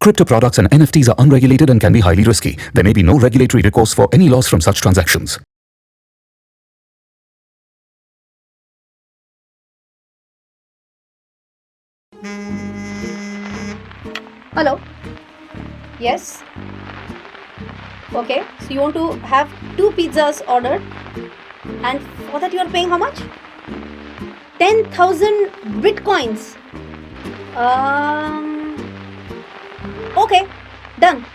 Crypto products and NFTs are unregulated and can be highly risky. There may be no regulatory recourse for any loss from such transactions. Hello. Yes. Okay. So you want to have 2 pizzas ordered, and for that you are paying how much? 10,000 bitcoins. Okay. Done.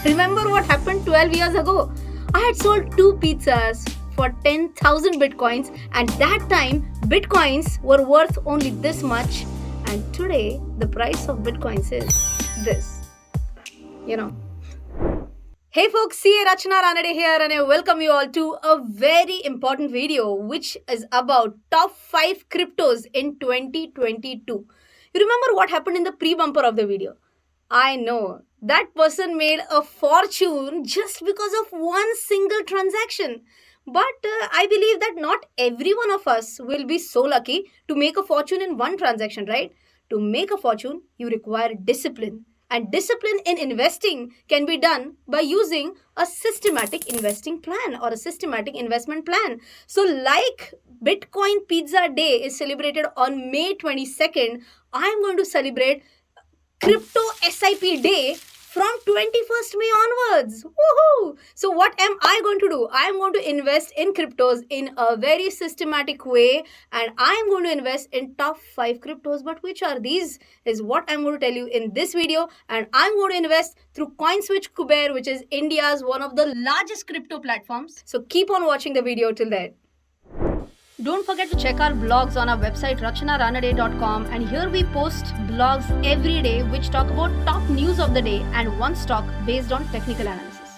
Remember what happened 12 years ago? I had sold 2 pizzas for 10,000 bitcoins, and that time bitcoins were worth only this much, and today the price of bitcoins is this. Hey folks, CA Rachana Ranade here, and I welcome you all to a very important video which is about top 5 cryptos in 2022. You remember what happened in the pre-bumper of the video? I know, that person made a fortune just because of one single transaction. But I believe that not every one of us will be so lucky to make a fortune in one transaction, right? To make a fortune, you require discipline. And discipline in investing can be done by using a systematic investing plan or a systematic investment plan. So like Bitcoin Pizza Day is celebrated on May 22nd, I'm going to celebrate Crypto SIP Day from 21st May onwards. Woohoo! So what am I going to do? I am going to invest in cryptos in a very systematic way, and I am going to invest in top 5 cryptos. But which are these is what I'm going to tell you in this video, and I'm going to invest through CoinSwitch Kuber, which is India's one of the largest crypto platforms. So keep on watching the video till then. Don't forget to check our blogs on our website rachanaranade.com, and here we post blogs every day which talk about top news of the day and one stock based on technical analysis.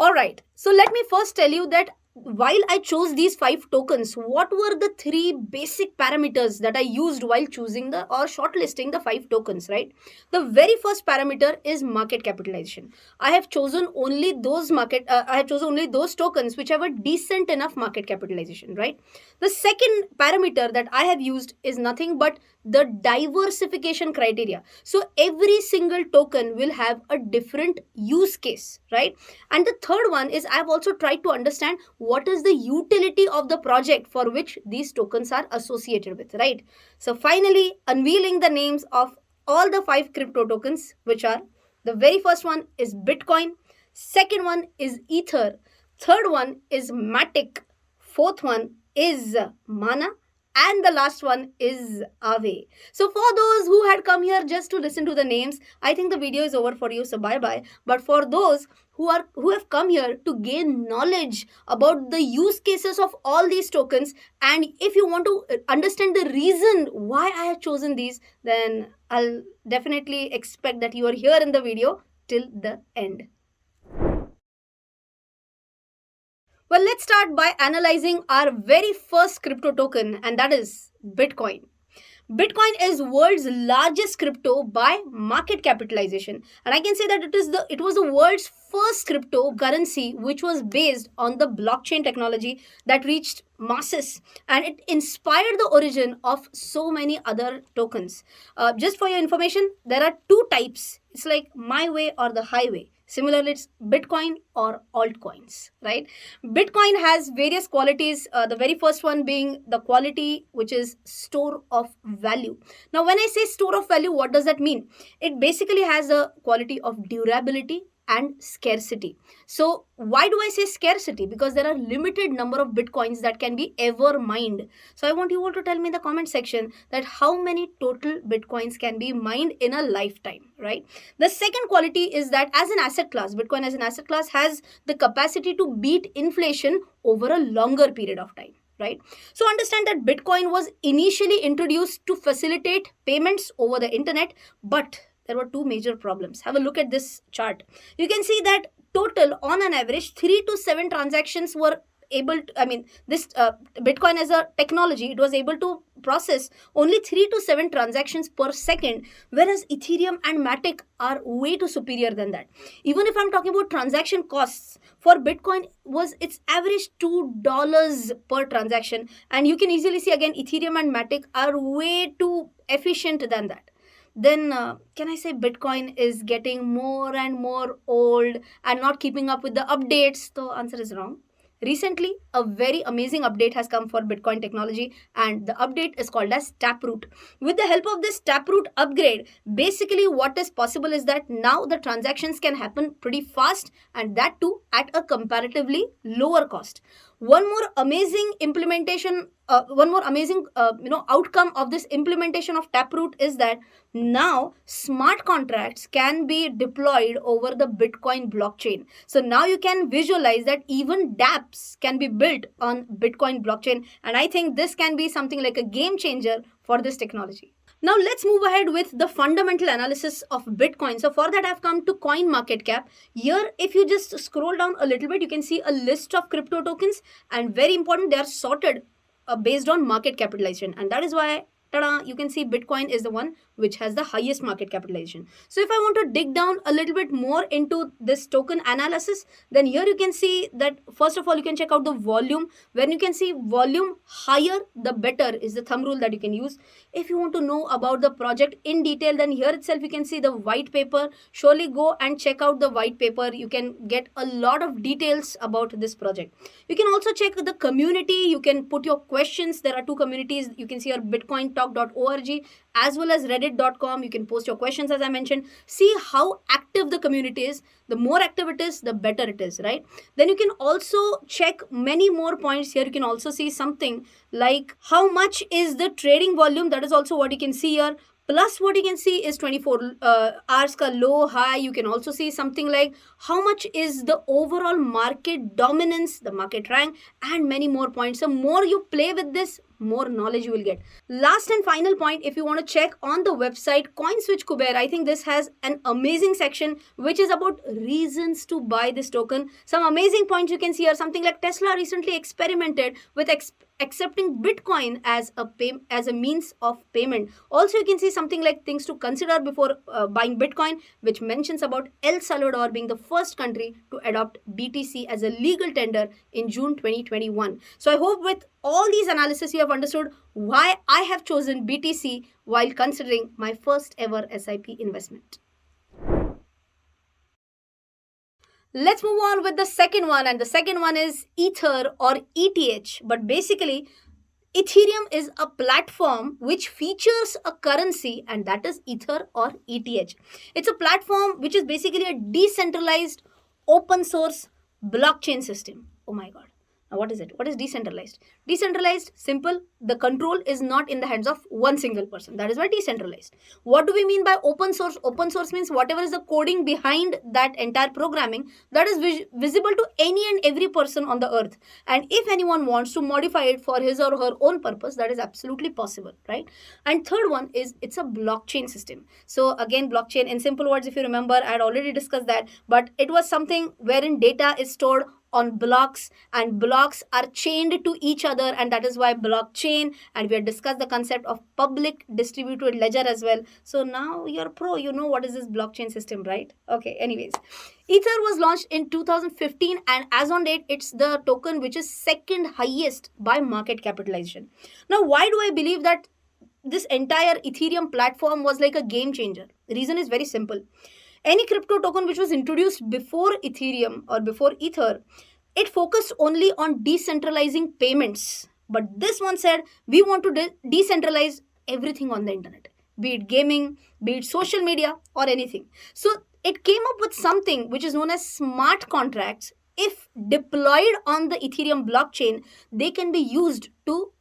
Alright, so let me first tell you that while I chose these 5 tokens, what were the 3 basic parameters that I used while choosing or shortlisting the 5 tokens, right? The very first parameter is market capitalization. I have chosen only those tokens which have a decent enough market capitalization, right? The second parameter that I have used is nothing but the diversification criteria. So every single token will have a different use case, right? And the third one is I've also tried to understand what is the utility of the project for which these tokens are associated with, right? So finally, unveiling the names of all the 5 crypto tokens, which are, the very first one is Bitcoin, second one is Ether, third one is Matic, fourth one is Mana, and the last one is Aave. So for those who had come here just to listen to the names, I think the video is over for you, so bye-bye. But for those who have come here to gain knowledge about the use cases of all these tokens, and if you want to understand the reason why I have chosen these, then I'll definitely expect that you are here in the video till the end. Well, let's start by analyzing our very first crypto token, and that is Bitcoin. Bitcoin is world's largest crypto by market capitalization, and I can say that it was the world's first cryptocurrency which was based on the blockchain technology that reached masses, and it inspired the origin of so many other tokens. Just for your information, there are 2 types. It's like my way or the highway. Similarly, it's Bitcoin or altcoins, right? Bitcoin has various qualities. The very first one being the quality which is store of value. Now, when I say store of value, what does that mean? It basically has a quality of durability and scarcity. So why do I say scarcity? Because there are limited number of bitcoins that can be ever mined. So I want you all to tell me in the comment section that how many total bitcoins can be mined in a lifetime, right? The second quality is that as an asset class, Bitcoin as an asset class has the capacity to beat inflation over a longer period of time, right? So understand that Bitcoin was initially introduced to facilitate payments over the internet, but there were 2 major problems. Have a look at this chart. You can see that total, on an average, 3 to 7 transactions were able to, this Bitcoin as a technology, it was able to process only 3 to 7 transactions per second, whereas Ethereum and Matic are way too superior than that. Even if I'm talking about transaction costs for Bitcoin, was its average $2 per transaction, and you can easily see again Ethereum and Matic are way too efficient than that. Then can I say Bitcoin is getting more and more old and not keeping up with the updates? The answer is wrong. Recently, a very amazing update has come for Bitcoin technology, and the update is called as Taproot. With the help of this Taproot upgrade, basically what is possible is that now the transactions can happen pretty fast, and that too at a comparatively lower cost. One more amazing implementation, one more amazing outcome of this implementation of Taproot is that now smart contracts can be deployed over the Bitcoin blockchain. So now you can visualize that even dApps can be built on Bitcoin blockchain, and I think this can be something like a game changer for this technology. Now let's move ahead with the fundamental analysis of Bitcoin. So for that, I've come to CoinMarketCap. Here, if you just scroll down a little bit, you can see a list of crypto tokens, and very important, they are sorted based on market capitalization, and that is why, tada, you can see Bitcoin is the one which has the highest market capitalization. So if I want to dig down a little bit more into this token analysis, then here you can see that first of all you can check out the volume. When you can see volume higher, the better is the thumb rule that you can use. If you want to know about the project in detail, then here itself you can see the white paper. Surely go and check out the white paper. You can get a lot of details about this project. You can also check the community. You can put your questions. There are 2 communities. You can see your bitcointalk.org as well as reddit.com. You can post your questions, as I mentioned. See how active the community is. The more active it is, the better it is, right? Then you can also check many more points here. You can also see something like how much is the trading volume. That is also what you can see here. Plus what you can see is 24 hours ka low high. You can also see something like how much is the overall market dominance, the market rank, and many more points. So more you play with this, more knowledge you will get. Last and final point, if you want to check on the website CoinSwitch Kuber, I think this has an amazing section which is about reasons to buy this token. Some amazing points you can see are something like Tesla recently experimented with accepting Bitcoin as a means of payment. Also, you can see something like things to consider before buying Bitcoin, which mentions about El Salvador being the first country to adopt BTC as a legal tender in June 2021. So I hope with all these analysis you have understood why I have chosen BTC while considering my first ever SIP investment. Let's move on with the second one, and the second one is Ether or ETH. But basically, Ethereum is a platform which features a currency, and that is Ether or ETH. It's a platform which is basically a decentralized open source blockchain system. Oh my god. Now, what is it? What is decentralized? Decentralized, simple. The control is not in the hands of one single person. That is why decentralized. What do we mean by open source? Open source means whatever is the coding behind that entire programming, that is visible to any and every person on the earth. And if anyone wants to modify it for his or her own purpose, that is absolutely possible, right? And third one is it's a blockchain system. So again, blockchain in simple words, if you remember, I had already discussed that, but it was something wherein data is stored on blocks, and blocks are chained to each other, and that is why blockchain. And we had discussed the concept of public distributed ledger as well. So now you're pro, you know what is this blockchain system, right? Okay, anyways, Ether was launched in 2015, and as on date it's the token which is second highest by market capitalization. Now why do I believe that this entire Ethereum platform was like a game changer? The reason is very simple. Any crypto token which was introduced before Ethereum or before Ether, it focused only on decentralizing payments. But this one said, we want to decentralize everything on the internet, be it gaming, be it social media, or anything. So it came up with something which is known as smart contracts. If deployed on the Ethereum blockchain, they can be used to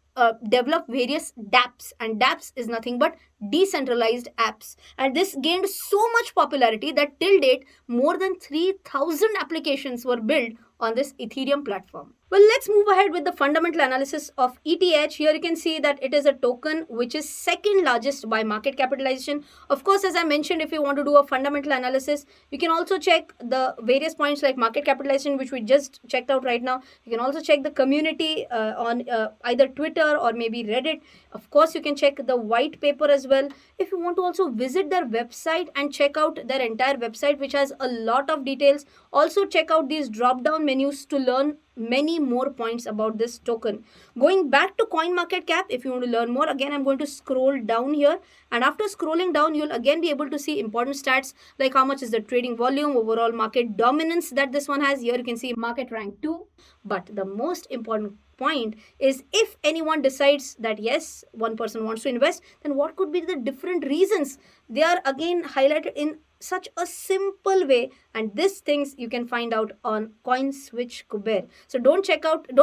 develop various dApps, and dApps is nothing but decentralized apps. And this gained so much popularity that till date more than 3,000 applications were built on this Ethereum platform. Well, let's move ahead with the fundamental analysis of ETH. Here you can see that it is a token which is second largest by market capitalization. Of course, as I mentioned, if you want to do a fundamental analysis, you can also check the various points like market capitalization, which we just checked out right now. You can also check the community on either Twitter or maybe Reddit. Of course, you can check the white paper as well. If you want to also visit their website and check out their entire website, which has a lot of details, also check out these drop down menus to learn many more points about this token. Going back to coin market cap, if you want to learn more, again I'm going to scroll down here, and after scrolling down you'll again be able to see important stats like how much is the trading volume, overall market dominance that this one has. Here you can see market rank 2, but the most important point is if anyone decides that yes, one person wants to invest, then what could be the different reasons. They are again highlighted in such a simple way, and these things you can find out on CoinSwitch Kuber. So don't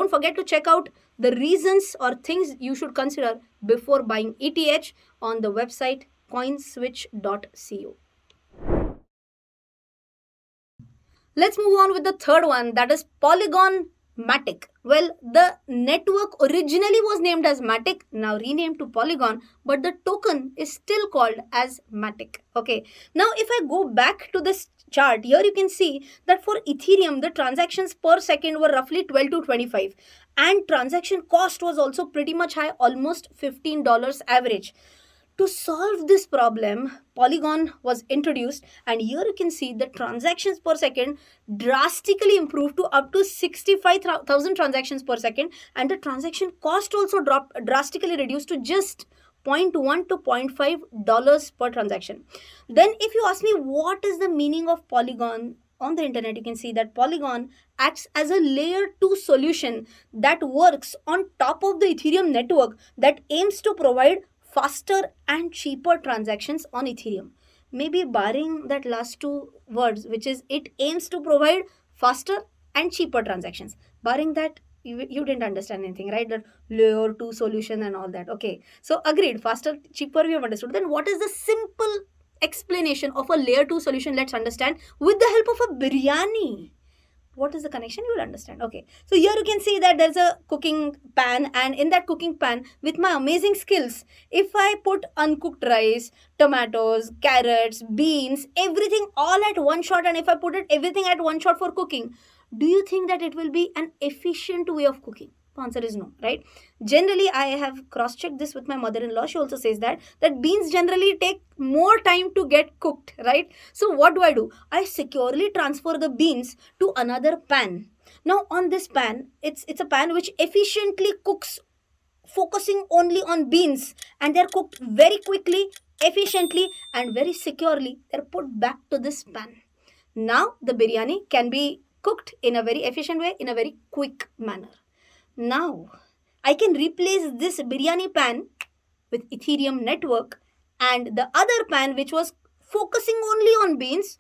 forget to check out the reasons or things you should consider before buying ETH on the website coinswitch.co. Let's move on with the third one, that is Polygon Matic. Well, the network originally was named as Matic, now renamed to Polygon, but the token is still called as Matic. Okay, now if I go back to this chart, here you can see that for Ethereum, the transactions per second were roughly 12 to 25, and transaction cost was also pretty much high, almost $15 average. To solve this problem, Polygon was introduced, and here you can see the transactions per second drastically improved to up to 65,000 transactions per second, and the transaction cost also dropped drastically, reduced to just 0.1 to 0.5 dollars per transaction. Then if you ask me what is the meaning of Polygon on the internet, you can see that Polygon acts as a layer 2 solution that works on top of the Ethereum network that aims to provide faster and cheaper transactions on Ethereum. Maybe barring that last two words, which is it aims to provide faster and cheaper transactions. Barring that, you didn't understand anything, right? That layer 2 solution and all that. Okay, so agreed, faster, cheaper, we have understood. Then what is the simple explanation of a layer 2 solution? Let's understand with the help of a biryani. What is the connection? You will understand. Okay, so here you can see that there's a cooking pan, and in that cooking pan, with my amazing skills, if I put uncooked rice, tomatoes, carrots, beans, everything all at one shot, and if I put it everything at one shot for cooking, do you think that it will be an efficient way of cooking? The answer is no, right? Generally, I have cross-checked this with my mother-in-law. She also says that beans generally take more time to get cooked, right? So what do? I securely transfer the beans to another pan. Now on this pan, it's a pan which efficiently cooks, focusing only on beans, and they're cooked very quickly, efficiently, and very securely. They're put back to this pan. Now the biryani can be cooked in a very efficient way, in a very quick manner. Now, I can replace this biryani pan with Ethereum network and the other pan which was focusing only on beans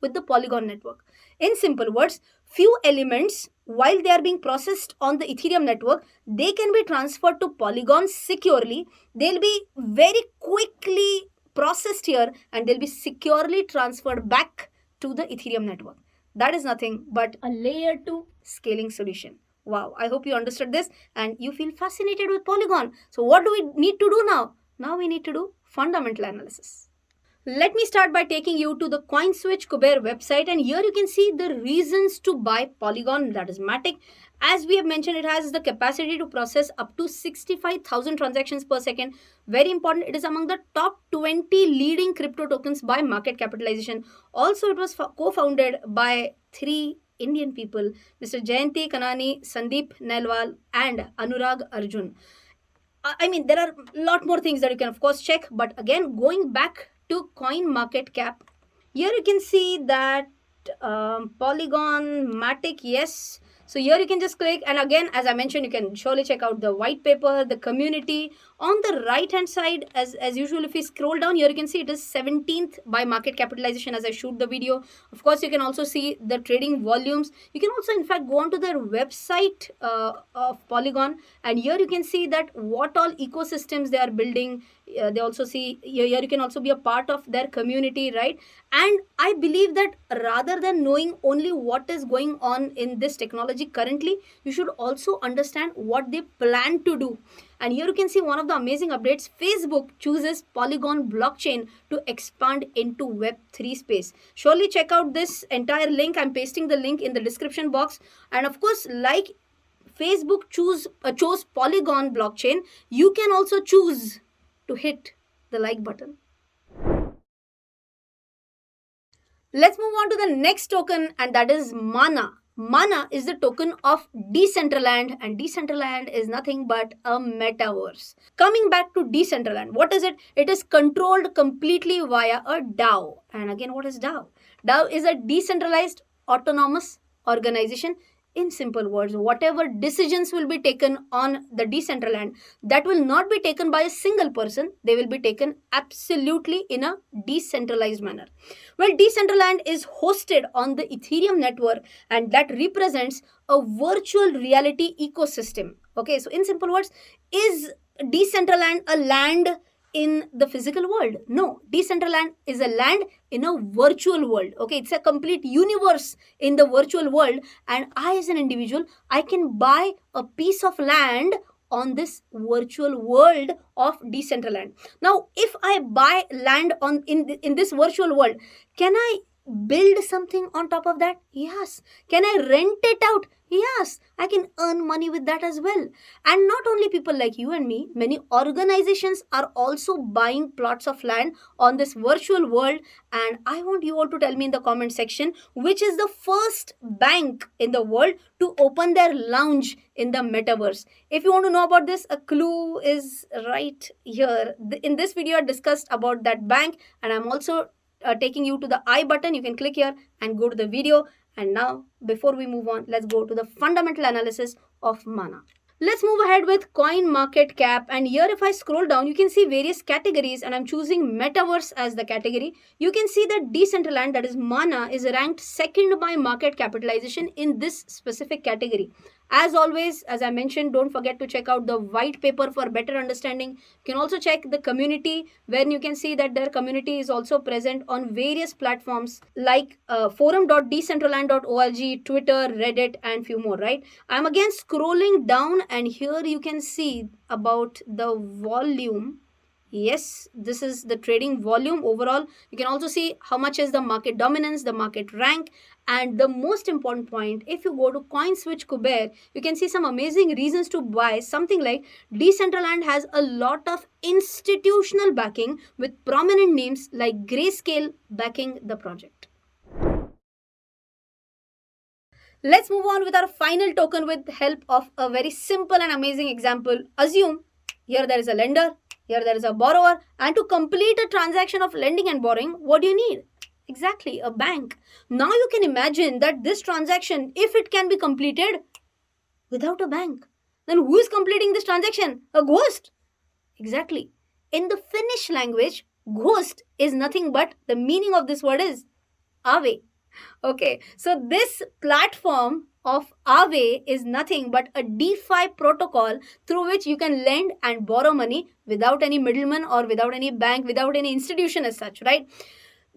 with the Polygon network. In simple words, few elements while they are being processed on the Ethereum network, they can be transferred to Polygon securely. They'll be very quickly processed here and they'll be securely transferred back to the Ethereum network. That is nothing but a layer 2 scaling solution. Wow, I hope you understood this and you feel fascinated with Polygon. So what do we need to do now? Now we need to do fundamental analysis. Let me start by taking you to the CoinSwitch Kuber website, and here you can see the reasons to buy Polygon, that is Matic. As we have mentioned, it has the capacity to process up to 65,000 transactions per second. Very important, it is among the top 20 leading crypto tokens by market capitalization. Also, it was co-founded by 3 Indian people, Mr. Jayanti Kanani, Sandeep Nelwal, and Anurag Arjun. I mean, there are a lot more things that you can, of course, check. But again, going back to coin market cap, here you can see that Polygon, Matic, yes. So here you can just click, and again, as I mentioned, you can surely check out the white paper, the community. On the right hand side, as usual, if we scroll down here, you can see it is 17th by market capitalization as I shoot the video. Of course, you can also see the trading volumes. You can also, in fact, go onto their website of Polygon, and here you can see that what all ecosystems they are building. They also see here you can also be a part of their community, right? And I believe that rather than knowing only what is going on in this technology technology currently, you should also understand what they plan to do. And here you can see one of the amazing updates. Facebook chooses Polygon blockchain to expand into Web3 space. Surely check out this entire link. I'm pasting the link in the description box. And of course, like Facebook chose Polygon blockchain, you can also choose to hit the like button. Let's move on to the next token, and that is Mana. Mana is the token of Decentraland, and Decentraland is nothing but a metaverse. Coming back to Decentraland, what is it? It is controlled completely via a DAO. And again, what is DAO? DAO is a decentralized autonomous organization. In simple words, whatever decisions will be taken on the Decentraland, that will not be taken by a single person. They will be taken absolutely in a decentralized manner. Well, Decentraland is hosted on the Ethereum network, and that represents a virtual reality ecosystem. Okay, so in simple words, is Decentraland a land in the physical world? No, Decentraland is a land in a virtual world. Okay, it's a complete universe in the virtual world, and I, as an individual, I can buy a piece of land on this virtual world of Decentraland. Now, if I buy land on in this virtual world, can I build something on top of that? Yes. Can I rent it out? Yes. I can earn money with that as well. And not only people like you and me, many organizations are also buying plots of land on this virtual world. And I want you all to tell me in the comment section which is the first bank in the world to open their lounge in the metaverse. If you want to know about this, a clue is right here. In this video, I discussed about that bank, and I'm also taking you to the I button. You can click here and go to the video. And now, before we move on, let's go to the fundamental analysis of Mana. Let's move ahead with coin market cap, and here if I scroll down, you can see various categories, and I'm choosing metaverse as the category. You can see that Decentraland, that is Mana, is ranked second by market capitalization in this specific category. As always, as I mentioned, don't forget to check out the white paper for better understanding. You can also check the community, where you can see that their community is also present on various platforms like forum.decentraland.org, Twitter, Reddit, and few more, right? I'm again scrolling down, and here you can see about the volume. Yes, this is the trading volume overall. You can also see how much is the market dominance, the market rank, and the most important point, if you go to CoinSwitch Kuber, you can see some amazing reasons to buy. Something like Decentraland has a lot of institutional backing with prominent names like Grayscale backing the project. Let's move on with our final token with the help of a very simple and amazing example. Assume here there is a lender, here there is a borrower, and to complete a transaction of lending and borrowing, what do you need? Exactly, a bank. Now you can imagine that this transaction, if it can be completed without a bank, then who is completing this transaction? A ghost. Exactly. In the Finnish language, ghost is nothing but, the meaning of this word is Aave. Okay, so this platform of Aave is nothing but a DeFi protocol through which you can lend and borrow money without any middleman or without any bank, without any institution as such, right?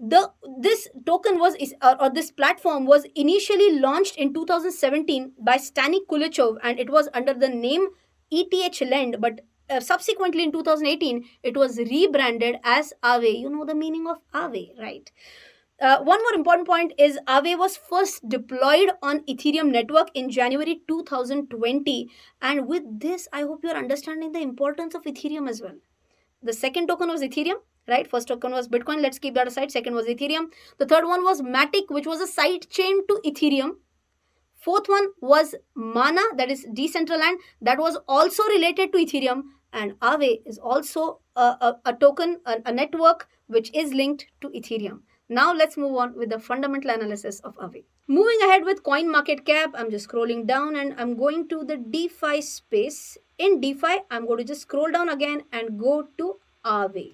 This token was or this platform was initially launched in 2017 by Stani Kulichov, and it was under the name ETH Lend, but subsequently in 2018 it was rebranded as Aave. You know the meaning of Aave, right? One more important point is Aave was first deployed on Ethereum network in January 2020, and with this I hope you are understanding the importance of Ethereum as well. The second token was Ethereum, right? First token was Bitcoin. Let's keep that aside. Second was Ethereum. The third one was Matic, which was a side chain to Ethereum. Fourth one was Mana, that is Decentraland, that was also related to Ethereum. And Aave is also a token, a network which is linked to Ethereum. Now let's move on with the fundamental analysis of Aave. Moving ahead with coin market cap, I'm just scrolling down and I'm going to the DeFi space. In DeFi, I'm going to just scroll down again and go to Aave.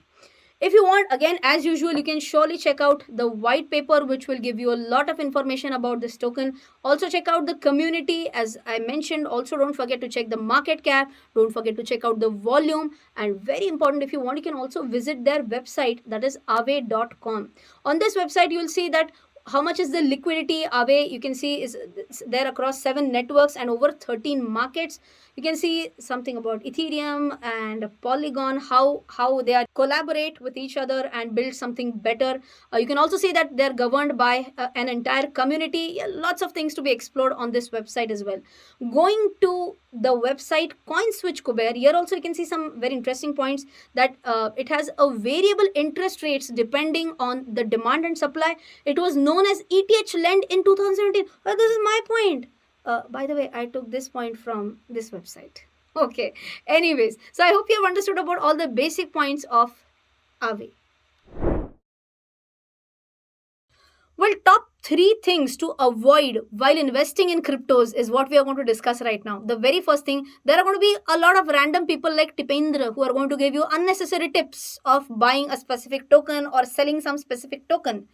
If you want, again, as usual, you can surely check out the white paper, which will give you a lot of information about this token. Also check out the community, as I mentioned. Also don't forget to check the market cap. Don't forget to check out the volume. And very important, if you want, you can also visit their website, that is aave.com. On this website, you will see that how much is the liquidity away? You can see is there across 7 networks and over 13 markets. You can see something about Ethereum and Polygon, how they are collaborate with each other and build something better. You can also see that they're governed by an entire community. Yeah, lots of things to be explored on this website as well. Going to the website CoinSwitch Kuber, here also you can see some very interesting points, that it has a variable interest rates depending on the demand and supply. It was known as ETH Lend in 2017. This is my point. By the way, I took this point from this website. Okay. Anyways, so I hope you have understood about all the basic points of Aave. Well, top 3 things to avoid while investing in cryptos is what we are going to discuss right now. The very first thing, there are going to be a lot of random people like Tipendra who are going to give you unnecessary tips of buying a specific token or selling some specific token.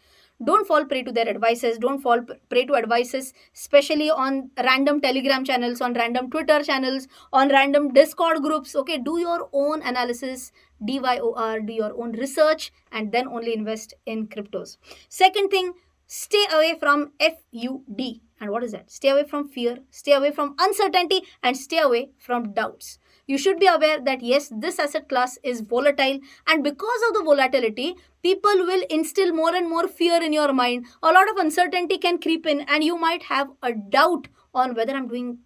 Don't fall prey to their advices. Don't fall prey to advices, especially on random Telegram channels, on random Twitter channels, on random Discord groups. Okay, do your own analysis, DYOR, do your own research, and then only invest in cryptos. Second thing, stay away from FUD. And what is that? Stay away from fear, stay away from uncertainty, and stay away from doubts. You should be aware that yes, this asset class is volatile, and because of the volatility, people will instill more and more fear in your mind. A lot of uncertainty can creep in, and you might have a doubt on whether I'm doing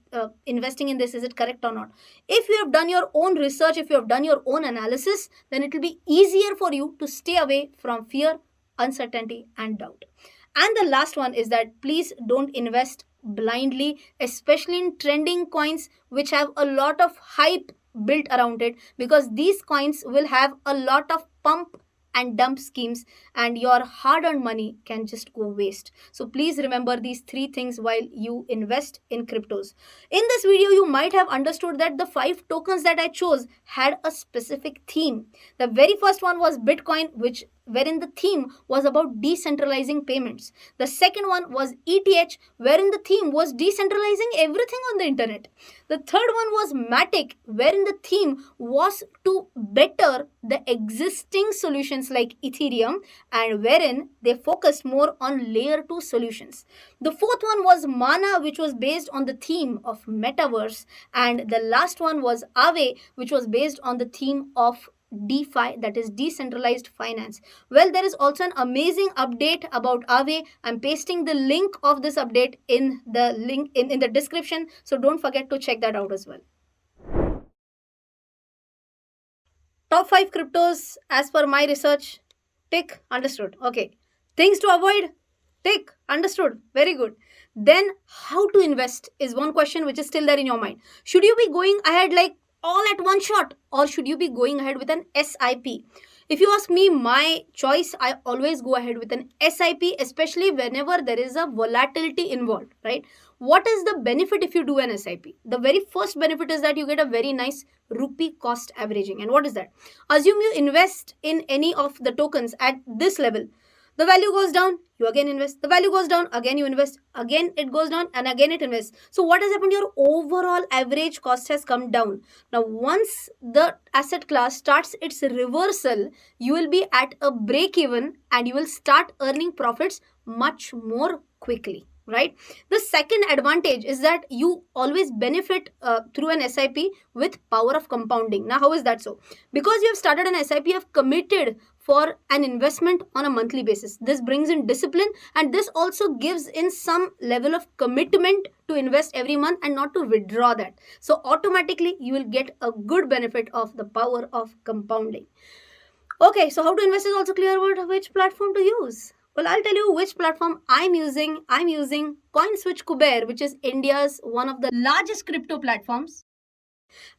investing in this, is it correct or not. If you have done your own research, if you have done your own analysis, then it will be easier for you to stay away from fear, uncertainty, and doubt. And the last one is that please don't invest blindly, especially in trending coins which have a lot of hype built around it, because these coins will have a lot of pump and dump schemes, and your hard earned money can just go waste. So please remember these 3 things while you invest in cryptos. In this video, you might have understood that the 5 tokens that I chose had a specific theme. The very first one was Bitcoin, wherein the theme was about decentralizing payments. The second one was ETH, wherein the theme was decentralizing everything on the internet. The third one was Matic, wherein the theme was to better the existing solutions like Ethereum, and wherein they focused more on layer 2 solutions. The fourth one was Mana, which was based on the theme of metaverse, and the last one was Aave, which was based on the theme of DeFi, that is decentralized finance. Well, there is also an amazing update about Aave. I'm pasting the link of this update in the description, so don't forget to check that out as well. Top 5 cryptos as per my research. Tick, understood. Okay. Things to avoid. Tick, understood. Very good. Then how to invest is one question which is still there in your mind. Should you be going ahead like all at one shot, or should you be going ahead with an SIP? If you ask me, my choice, I always go ahead with an SIP, especially whenever there is a volatility involved, right? What is the benefit if you do an SIP? The very first benefit is that you get a very nice rupee cost averaging. And what is that? Assume you invest in any of the tokens at this level. The value goes down, you again invest. The value goes down, again you invest. Again it goes down, and again it invests. So what has happened? Your overall average cost has come down. Now once the asset class starts its reversal, you will be at a break even and you will start earning profits much more quickly, right? The second advantage is that you always benefit through an SIP with power of compounding. Now how is that so? Because you have started an SIP, you have committed for an investment on a monthly basis. This brings in discipline, and this also gives in some level of commitment to invest every month and not to withdraw that. So automatically you will get a good benefit of the power of compounding. Okay, so how to invest is also clear about which platform to use. Well, I'll tell you which platform I'm using. I'm using CoinSwitch Kuber, which is India's one of the largest crypto platforms.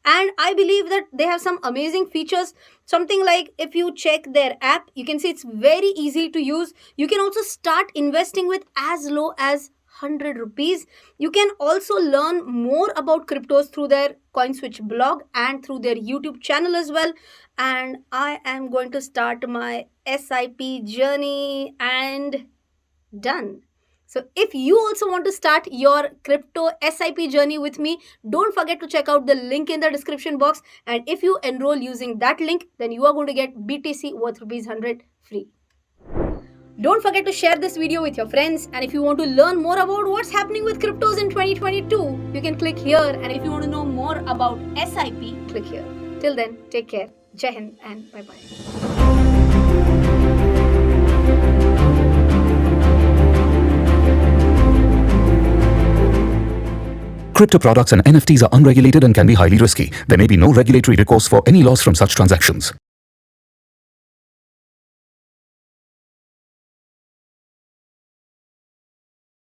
And I believe that they have some amazing features. Something like if you check their app, you can see it's very easy to use. You can also start investing with as low as 100 rupees. You can also learn more about cryptos through their CoinSwitch blog and through their YouTube channel as well. And I am going to start my SIP journey, and done. So if you also want to start your crypto SIP journey with me, don't forget to check out the link in the description box. And if you enroll using that link, then you are going to get BTC worth rupees 100 free. Don't forget to share this video with your friends, and if you want to learn more about what's happening with cryptos in 2022, you can click here, and if you want to know more about SIP, click here. Till then, take care. Jai Hind and bye-bye. Crypto products and NFTs are unregulated and can be highly risky. There may be no regulatory recourse for any loss from such transactions.